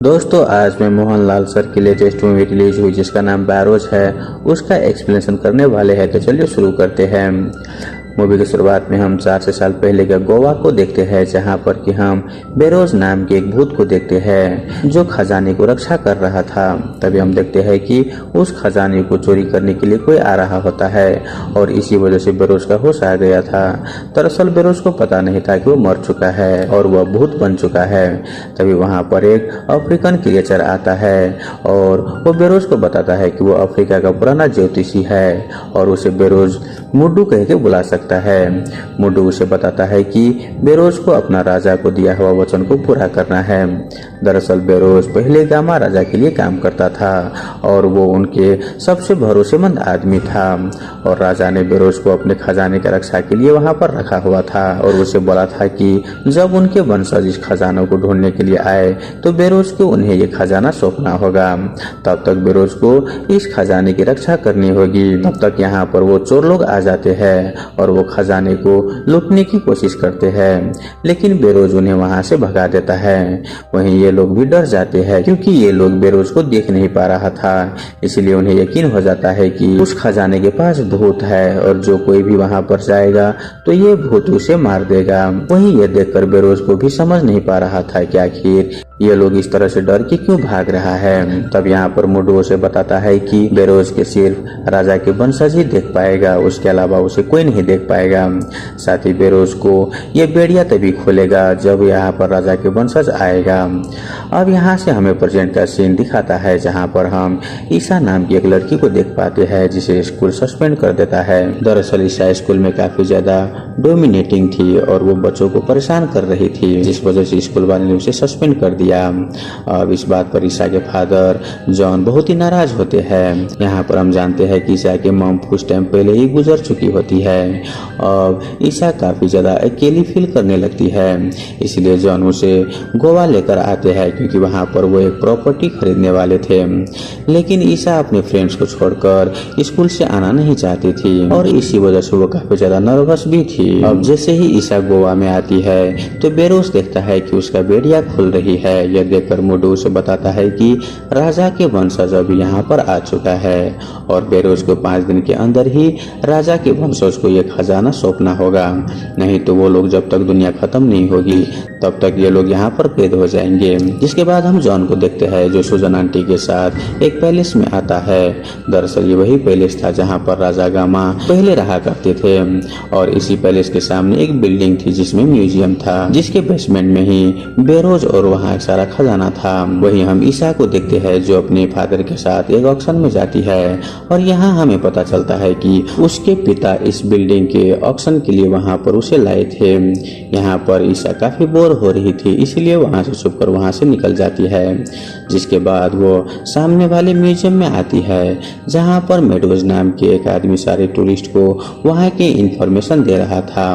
दोस्तों आज मैं मोहनलाल सर की लेटेस्ट मूवी रिलीज हुई जिसका नाम बैरोज है उसका एक्सप्लेनेशन करने वाले हैं। तो चलिए शुरू करते हैं। मूवी की शुरुआत में हम 4 साल पहले के गोवा को देखते हैं जहां पर कि हम बेरोज नाम के एक भूत को देखते हैं जो खजाने को रक्षा कर रहा था। तभी हम देखते हैं कि उस खजाने को चोरी करने के लिए कोई आ रहा होता है और इसी वजह से बेरोज का होश आ गया था। दरअसल बेरोज को पता नहीं था कि वो मर चुका है और वह भूत बन चुका है। तभी वहां पर एक अफ्रीकन क्रिएचर आता है और वो बेरोज को बताता है कि वो अफ्रीका का पुराना ज्योतिषी है और उसे बेरोज मुड्डू कह के बुला सकता है। मुड्डू उसे बताता है कि बेरोज को अपना राजा को दिया हुआ वचन को पूरा करना है। दरअसल बेरोज पहले गामा राजा के लिए काम करता था और वो उनके सबसे भरोसेमंद आदमी था और राजा ने बेरोज को अपने खजाने की रक्षा के लिए वहां पर रखा हुआ था और उसे बोला था कि जब उनके वंशज इस खजानों को ढूंढने के लिए आए तो बेरोज को उन्हें ये खजाना सौंपना होगा। तब तक बेरोज को इस खजाने की रक्षा करनी होगी। तब तक यहाँ पर वो चोर लोग आ जाते हैं और वो खजाने को लूटने की कोशिश करते हैं, लेकिन बेरोज उन्हें वहां से भगा देता है। वहीं ये लोग भी डर जाते हैं क्योंकि ये लोग बेरोज को देख नहीं पा रहा था, इसलिए उन्हें यकीन हो जाता है कि उस खजाने के पास भूत है और जो कोई भी वहां पर जाएगा तो ये भूत उसे मार देगा। वहीं ये देखकर बेरोज को भी समझ नहीं पा रहा था कि आखिर ये लोग इस तरह से डर के क्यों भाग रहा है। तब यहाँ पर मुड्डू उसे बताता है कि बेरोज के सिर्फ राजा के वंशज ही देख पाएगा, उसके अलावा उसे कोई नहीं देख पाएगा। साथ ही बेरोज को ये बेड़िया तभी खोलेगा जब यहाँ पर राजा के वंशज आएगा। अब यहाँ से हमें प्रेजेंट का सीन दिखाता है जहाँ पर हम ईसा नाम की एक लड़की को देख पाते हैं जिसे स्कूल सस्पेंड कर देता है। दरअसल ईसा स्कूल में काफी ज्यादा डोमिनेटिंग थी और वो बच्चों को परेशान कर रही थी, जिस वजह से स्कूल वाले ने उसे सस्पेंड कर दिया। अब इस बात पर ईसा के फादर जॉन बहुत ही नाराज होते हैं। यहाँ पर हम जानते हैं कि ईसा के मॉम कुछ टाइम पहले ही गुजर चुकी होती है। अब ईसा काफी ज्यादा अकेली फील करने लगती है, इसलिए जॉन उसे गोवा लेकर आते हैं क्योंकि वहाँ पर वो एक प्रॉपर्टी खरीदने वाले थे। लेकिन ईसा अपने फ्रेंड्स को छोड़कर स्कूल से आना नहीं चाहती थी और इसी वजह से वो काफी ज्यादा नर्वस भी थी। अब जैसे ही ईसा गोवा में आती है तो बेरोज देखता है कि उसका बेड़िया खुल रही है। यह देखकर मुड्डू उसे बताता है कि राजा के वंशज अभी यहाँ पर आ चुका है और बेरोज को 5 दिन के अंदर ही राजा के वंशज को यह खजाना सौंपना होगा, नहीं तो वो लोग जब तक दुनिया खत्म नहीं होगी तब तक ये लोग यहाँ पर कैद हो जाएंगे। जिसके बाद हम जॉन को देखते हैं जो सुजन आंटी के साथ एक पैलेस में आता है। दरअसल ये वही पैलेस था जहाँ पर राजा गामा पहले रहा करते थे और इसी पैलेस के सामने एक बिल्डिंग थी जिसमें म्यूजियम था, जिसके बेसमेंट में ही बेरोज और वहाँ सारा खजाना था। वहीं हम ईसा को देखते हैं जो अपने फादर के साथ एक ऑक्शन में जाती है और यहाँ हमें पता चलता है कि उसके पिता इस बिल्डिंग के ऑक्शन के लिए वहाँ पर उसे लाए थे। यहाँ पर ईसा काफी बोर हो रही थी इसलिए वहाँ से छुपकर वहाँ से निकल जाती है। जिसके बाद वो सामने वाले म्यूजियम में आती है जहाँ पर मेडोज नाम के एक आदमी सारे टूरिस्ट को वहाँ की इंफॉर्मेशन दे रहा था।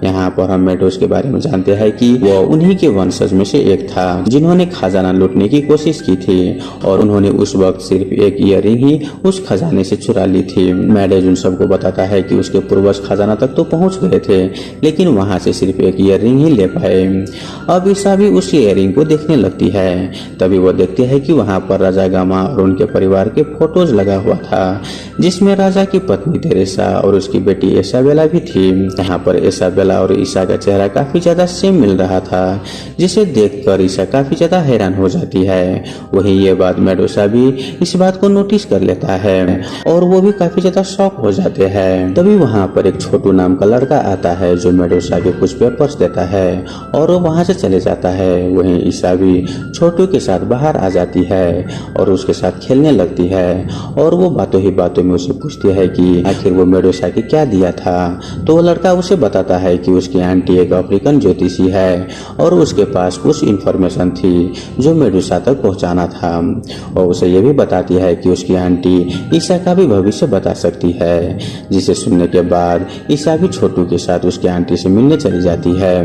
यहाँ पर हम मेडोज के बारे में जानते हैं कि वो उन्हीं के वंशज में से एक था जिन्होंने खजाना लूटने की कोशिश की थी और उन्होंने उस वक्त सिर्फ एक ईयरिंग ही उस खजाने से चुरा ली थी। मेडोज उन सबको बताता है कि उसके पूर्वज खजाना तक तो पहुंच गए थे लेकिन वहां से सिर्फ एक ईयरिंग ही ले पाए। अब ईसा भी उस ईयरिंग को देखने लगती है। तभी वो देखते हैं कि वहां पर राजा गामा और उनके परिवार के फोटोज लगा हुआ था जिसमें राजा की पत्नी तेरेसा और उसकी बेटी इसाबेला भी थी। यहाँ पर इसाबेला और ईसा का चेहरा काफी ज्यादा सेम मिल रहा था जिसे देखकर ईसा काफी ज्यादा हैरान हो जाती है। वहीं ये बात मेडोसा भी इस बात को नोटिस कर लेता है और वो भी काफी ज्यादा शॉक हो जाते हैं। तभी वहाँ पर एक छोटू नाम का लड़का आता है जो मेडोसा के कुछ पेपर्स देता है और वो वहाँ से चले जाता है। वहीं ईसा भी छोटू के साथ बाहर आ जाती है और उसके साथ खेलने लगती है और वो बातों ही बातों में उसे पूछती है कि आखिर वो मेडोसा के क्या दिया था। तो वो लड़का उसे बताता है कि उसकी आंटी एक अफ्रीकन ज्योतिषी है और उसके पास कुछ इंफॉर्मेशन थी जो मेडुसा तक पहुंचाना था और उसे ये भी बताती है कि उसकी आंटी ईसा का भी भविष्य बता सकती है। जिसे सुनने के बाद ईसा भी छोटू के साथ उसकी आंटी से मिलने चली जाती है।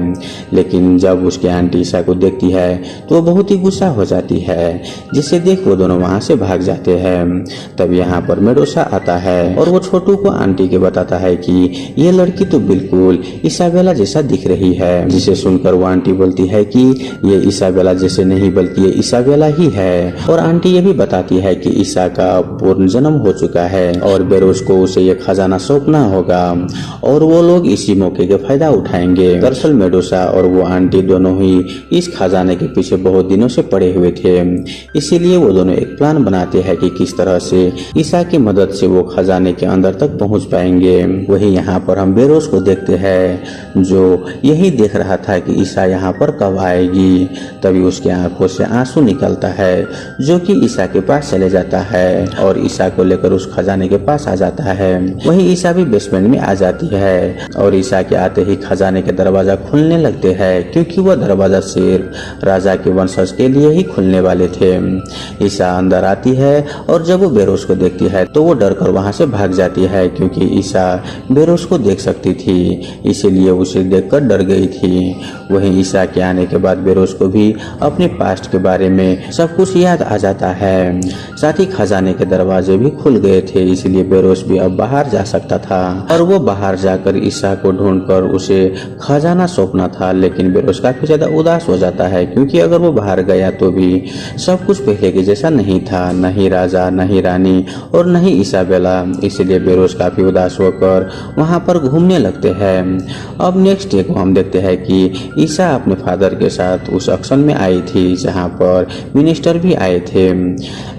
लेकिन जब उसकी आंटी ईसा को देखती है तो वो बहुत ही गुस्सा हो जाती है, जिसे देख वो दोनों वहाँ से भाग जाते हैं। तब यहाँ पर मेडोसा आता है और वो छोटू को आंटी के बताता है कि ये लड़की तो बिल्कुल इसाबेला जैसा दिख रही है, जिसे सुनकर वो आंटी बोलती है कि ये इसाबेला जैसे नहीं बल्कि ये इसाबेला ही है। और आंटी ये भी बताती है कि ईसा का पूर्ण जन्म हो चुका है और बेरोज को उसे ये खजाना सौंपना होगा और वो लोग इसी मौके का फायदा उठाएंगे। दरअसल मेडोसा और वो आंटी दोनों ही इस खजाने के पीछे बहुत दिनों से पड़े हुए थे, इसीलिए वो दोनों एक प्लान बनाते हैं कि किस तरह से ईसा की मदद से वो खजाने के अंदर तक पहुंच पाएंगे। वही यहाँ पर हम बेरोज को देखते हैं जो यही देख रहा था कि ईसा यहाँ पर कब आएगी। तभी उसके आंखों से आंसू निकलता है, जो कि ईसा के पास चले जाता है और ईसा को लेकर उस खजाने के पास आ जाता है। वही ईसा भी बेसमेंट में आ जाती है और ईसा के आते ही खजाने के दरवाजा खुलने लगते हैं, क्योंकि वह दरवाजा सिर्फ राजा के वंशज के लिए ही खुलने वाले थे। ईसा अंदर आती है और जब वो बेरोज को देखती है तो वो डर कर वहाँ से भाग जाती है, क्योंकि ईसा बेरोज को देख सकती थी, इसीलिए उसे देखकर डर गई थी। वहीं ईसा के आने के बाद बेरोज को भी अपने पास्ट के बारे में सब कुछ याद आ जाता है। साथ ही खजाने के दरवाजे भी खुल गए थे, इसलिए बेरोज भी अब बाहर जा सकता था और वो बाहर जाकर ईसा को ढूंढकर उसे खजाना सौंपना था। लेकिन बेरोज काफी ज्यादा उदास हो जाता है, क्योंकि अगर वो बाहर गया तो भी सब कुछ पहले के जैसा नहीं था, न ही राजा, न ही रानी और न ही इसाबेला। इसलिए बेरोज काफी उदास होकर वहां पर घूमने लगते हैं। अब नेक्स्ट डे को हम देखते हैं कि ईसा अपने फादर के साथ उस ऑक्शन में आई थी जहां पर मिनिस्टर भी आए थे।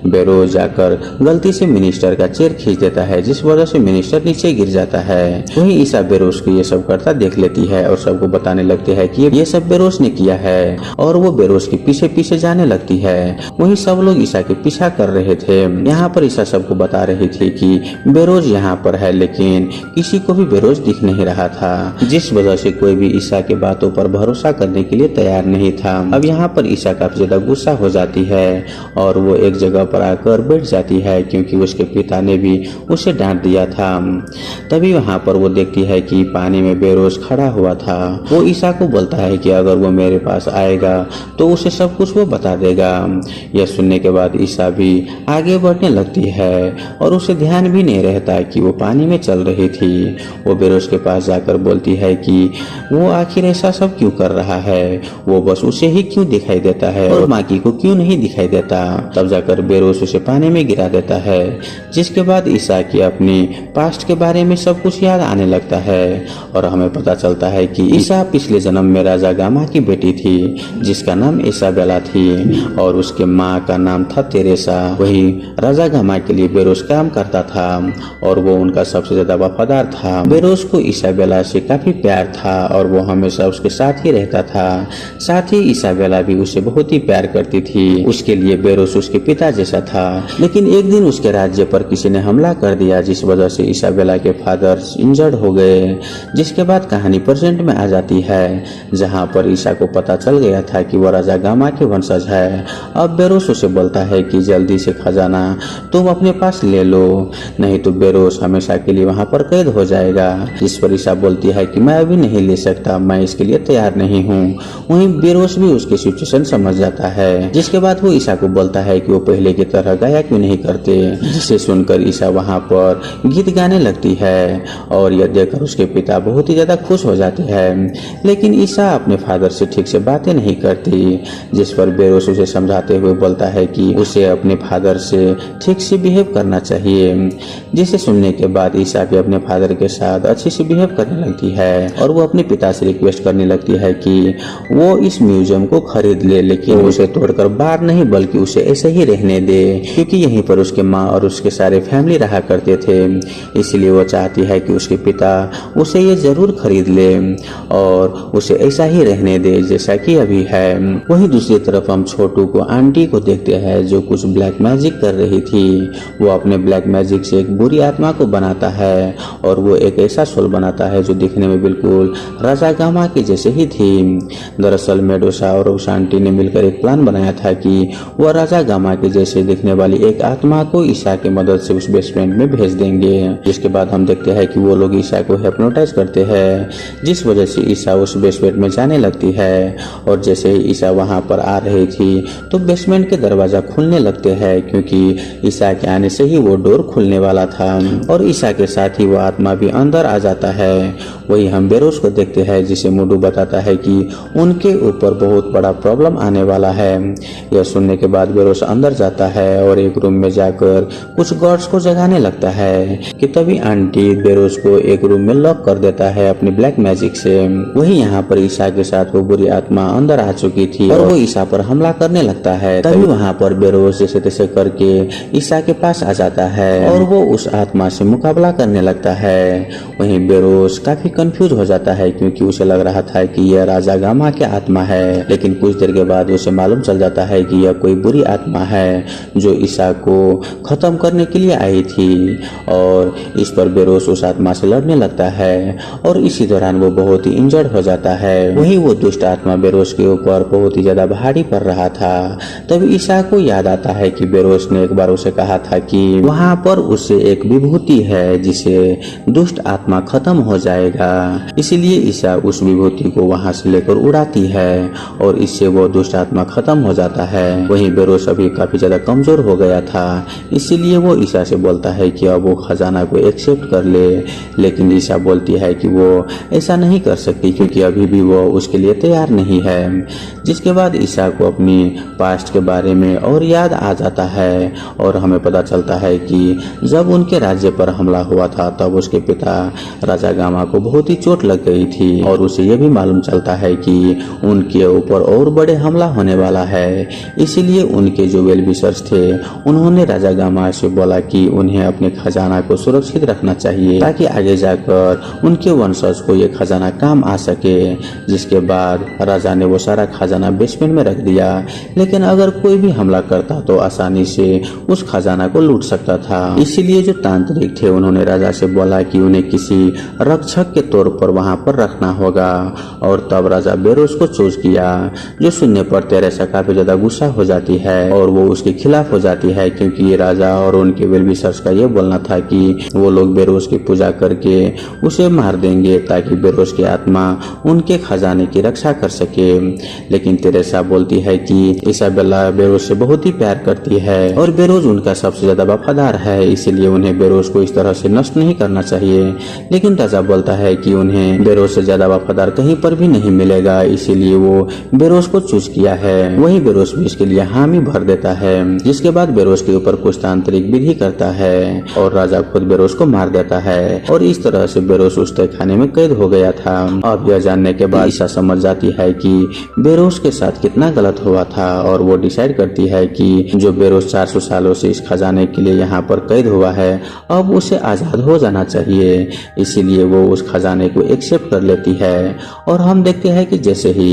बेरोज जाकर गलती से मिनिस्टर का चेयर खींच देता है, जिस वजह से मिनिस्टर नीचे गिर जाता है। वही ईसा बेरोज को ये सब करता देख लेती है और सबको बताने लगते हैं कि ये सब बेरोज ने किया है और वो बेरोज के पीछे पीछे जाने लगती है। वही सब लोग ईसा के पीछा कर रहे थे। यहाँ पर ईसा सबको बता रही थी कि बेरोज यहाँ पर है, लेकिन किसी को भी बेरोज दिख नहीं रहा था, जिस वजह से कोई भी ईसा के बातों पर भरोसा करने के लिए तैयार नहीं था। अब यहाँ पर ईसा काफी ज्यादा गुस्सा हो जाती है और वो एक जगह पर आकर बैठ जाती है, क्योंकि उसके पिता ने भी उसे डांट दिया था। तभी वहाँ पर वो देखती है कि पानी में बेरोज खड़ा हुआ था। वो ईसा को बोलता है कि अगर वो मेरे पास आएगा तो उसे सब कुछ वो बता देगा। यह सुनने के बाद ईसा भी आगे बढ़ने लगती है और उसे ध्यान भी नहीं रहता कि वो पानी में चल रही थी। वो बेरोज के पास जाकर बोलती है कि वो आखिर ऐसा सब क्यों कर रहा है, वो बस उसे ही क्यों दिखाई देता है और बाकी को क्यों नहीं दिखाई देता। तब जाकर बेरोज उसे पानी में गिरा देता है, जिसके बाद ईसा की अपनी पास्ट के बारे में सब कुछ याद आने लगता है और हमें पता चलता है कि ईसा पिछले जन्म में राजा गामा की बेटी थी, जिसका नाम इसाबेला थी और उसके माँ का नाम था तेरेसा। वही राजा गामा के लिए बेरोज काम करता था और वो उनका सबसे ज्यादा वफादार था। बेरोज को इसाबेला से काफी प्यार था और वो हमेशा उसके साथ ही रहता था। साथ ही इसाबेला भी उसे बहुत ही प्यार करती थी। उसके लिए बेरोज उसके पिता जैसा था। लेकिन एक दिन उसके राज्य पर किसी ने हमला कर दिया, जिस वजह से इसाबेला के फादर इंजर्ड हो गए। जिसके बाद कहानी प्रेजेंट में आ जाती है, जहाँ पर ईसा को पता चल गया था कि वो राजा गामा के वंशज है। अब बेरोज उसे बोलता है कि जल्दी से खजाना तुम अपने पास ले लो, नहीं तो बेरोज हमेशा के लिए वहाँ पर कैद हो जाएगा। जिस पर ईसा बोलती है कि मैं अभी नहीं ले सकता, मैं इसके लिए तैयार नहीं हूँ। वहीं बेरोज भी उसकी सिचुएशन समझ जाता है, जिसके बाद वो ईसा को बोलता है कि वो पहले की तरह गाया क्यों नहीं करते। जिसे सुनकर ईसा वहाँ पर गीत गाने लगती है और यह देखकर उसके पिता बहुत ही ज्यादा खुश हो जाते हैं। लेकिन ईसा अपने फादर से ठीक से बातें नहीं करती, जिस पर बेरोज उसे समझाते हुए बोलता है कि उसे अपने फादर से ठीक से बिहेव करना चाहिए। जिसे सुनने के बाद ईसा भी अपने फादर के साथ अच्छे से बिहेव करने लगती है और वो अपने पिता से रिक्वेस्ट करने लगती है कि वो इस म्यूजियम को खरीद ले, लेकिन उसे तोड़कर बाहर नहीं बल्कि उसे ऐसे ही रहने दे, क्योंकि यहीं पर उसके माँ और उसके सारे फैमिली रहा करते थे। इसलिए वो चाहती है कि उसके पिता उसे ये जरूर खरीद ले और उसे ऐसा ही रहने दे जैसा कि अभी है। वहीं दूसरी तरफ हम छोटू को आंटी को देखते हैं, जो कुछ ब्लैक मैजिक कर रही थी। वो अपने ब्लैक मैजिक से एक बुरी आत्मा को बनाता है और वो एक ऐसा सोल बनाता है जो दिखने में बिल्कुल राजा गामा के जैसे ही थी। दरअसल मेडोसा और उस आंटी ने मिलकर एक प्लान बनाया था कि वह राजा गामा के जैसे दिखने वाली एक आत्मा को ईसा की मदद से उस बेसमेंट में भेज देंगे। जिसके बाद हम देखते हैं कि वो लोग ईसा को हिप्नोटाइज करते हैं, जिस वजह से ईसा उस बेसमेंट में जाने जगाने लगती है। और जैसे ही ईसा वहां पर आ रही थी तो बेसमेंट के दरवाजा खुलने लगते हैं, क्योंकि ईसा के आने से ही वो डोर खुलने वाला था और ईसा के साथ ही वो आत्मा भी अंदर आ जाता है। वही हम बेरोज को देखते हैं, जिसे मुडू बताता है कि उनके ऊपर बहुत बड़ा प्रॉब्लम आने वाला है। यह सुनने के बाद बेरोज अंदर जाता है और एक रूम में जाकर कुछ गार्ड्स को जगाने लगता है कि तभी आंटी बेरोज को एक रूम में लॉक कर देता है अपनी ब्लैक मैजिक से। वही यहाँ पर ईसा के साथ वो बुरी आत्मा अंदर आ चुकी थी और वो ईसा पर हमला करने लगता है। तभी वहाँ पर बेरोज जैसे तैसे करके ईसा के पास आ जाता है और वो उस आत्मा से मुकाबला करने लगता है। वहीं बेरोज काफी कंफ्यूज हो जाता है, क्योंकि उसे लग रहा था कि यह राजा गामा के आत्मा है, लेकिन कुछ देर के बाद उसे मालूम चल जाता है कि यह कोई बुरी आत्मा है जो ईसा को खत्म करने के लिए आई थी। और इस पर बेरोज उस आत्मा से लड़ने लगता है और इसी दौरान वो बहुत ही इंजर्ड हो जाता है। वहीं वो दुष्ट आत्मा बेरोज के ऊपर बहुत ही ज्यादा भारी पड़ रहा था। तब ईसा को याद आता है कि बेरोज ने एक बार उसे कहा था कि वहाँ पर उसे एक विभूति है जिसे दुष्ट आत्मा खत्म हो जाएगा। इसीलिए ईसा उस विभूति को वहाँ से लेकर उड़ाती है और इससे वो दुष्ट आत्मा खत्म हो जाता है। वहीं बेरोज अभी काफी ज्यादा कमजोर हो गया था, इसीलिए वो ईसा से बोलता है कि अब वो खजाना को एक्सेप्ट कर ले, लेकिन ईसा बोलती है कि वो ऐसा नहीं कर सकती क्योंकि अभी भी वो उसके लिए तैयार नहीं है। जिसके बाद ईसा को अपनी पास्ट के बारे में और याद आ जाता है और हमें पता चलता है कि जब उनके राज्य पर हमला हुआ था तब उसके पिता राजा गामा को बहुत ही चोट लग गई थी और उसे यह भी मालूम चलता है कि उनके ऊपर और बड़े हमला होने वाला है। इसीलिए उनके जो वेलविशर्स थे उन्होंने राजा गामा से बोला कि उन्हें अपने खजाना को सुरक्षित रखना चाहिए ताकि आगे जाकर उनके वंशज को ये खजाना काम आ सके। जिसके बाद राजा ने वो सारा खजाना बेसमेंट में रख दिया, लेकिन अगर कोई भी हमला करता तो आसानी से उस खजाना को लूट सकता था। इसीलिए जो तांत्रिक थे उन्होंने राजा से बोला कि उन्हें किसी रक्षक के तौर पर वहां पर रखना होगा। और तब राजा बेरोज को चूज किया, जो सुनने पर तेरेसा काफी ज्यादा गुस्सा हो जाती है और वो उसके खिलाफ हो जाती है, क्योंकि ये राजा और उनके वेलविशर्स का ये बोलना था कि वो लोग बेरोज की पूजा करके उसे मार देंगे ताकि बेरोज की आत्मा उनके खजाने की रक्षा कर सके। लेकिन तेरेसा बोलती है कि इसाबेला बेरोज से बहुत ही प्यार करती है और बेरोज उनका सबसे ज्यादा वफादार है, इसीलिए उन्हें बेरोज को इस तरह से नष्ट नहीं करना चाहिए। लेकिन राजा बोलता है कि उन्हें बेरोज से ज्यादा वफादार कहीं पर भी नहीं मिलेगा, इसीलिए वो बेरोज को चूज किया है। वही बेरोज भी इसके लिए हामी भर देता है। जिसके बाद बेरोज के ऊपर कुछ तांत्रिक विधि करता है और राजा खुद बेरोज को मार देता है और इस तरह से बेरोज उस तहखाने में कैद हो गया था। अब यह जानने के बाद ईसा समझ जाती है कि बेरोज के साथ कितना गलत हुआ था और वो डिसाइड करती है कि जो बेरोज 400 सालों से इस खजाने के लिए यहाँ पर कैद हुआ है अब उसे आजाद हो जाना चाहिए। इसीलिए वो उस खजाने को एक्सेप्ट कर लेती है और हम देखते हैं कि जैसे ही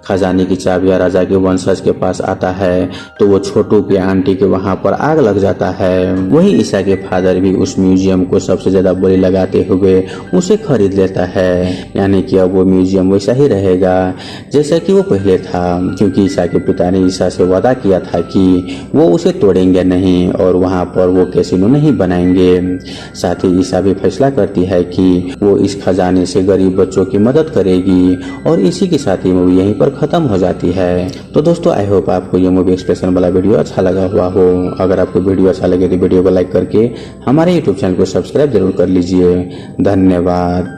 खजाने की चाबियां राजा के वंशज के पास आता है तो वो छोटू के आंटी के वहां पर आग लग जाता है। वही ईसा के फादर भी उस म्यूजियम को सबसे ज्यादा बोली लगाते हुए उसे खरीद लेता है, यानी कि अब वो म्यूजियम वैसा ही रहेगा जैसा कि वो पहले था, क्योंकि ईसा के पिता ने ईसा से वादा किया था कि वो उसे तोड़ेंगे नहीं और वहां पर वो कैसीनो नहीं बनाएंगे। साथ ही ईसा भी फैसला करती है कि वो इस खजाने से गरीब बच्चों की मदद करेगी और इसी के साथ ही मूवी यहीं पर खत्म हो जाती है। तो दोस्तों आई होप आपको ये मूवी एक्सप्रेशन वाला वीडियो अच्छा लगा हुआ हो। अगर आपको वीडियो अच्छा लगे तो वीडियो को लाइक करके हमारे यूट्यूब चैनल को सब्सक्राइब जरूर कर लीजिए। धन्यवाद।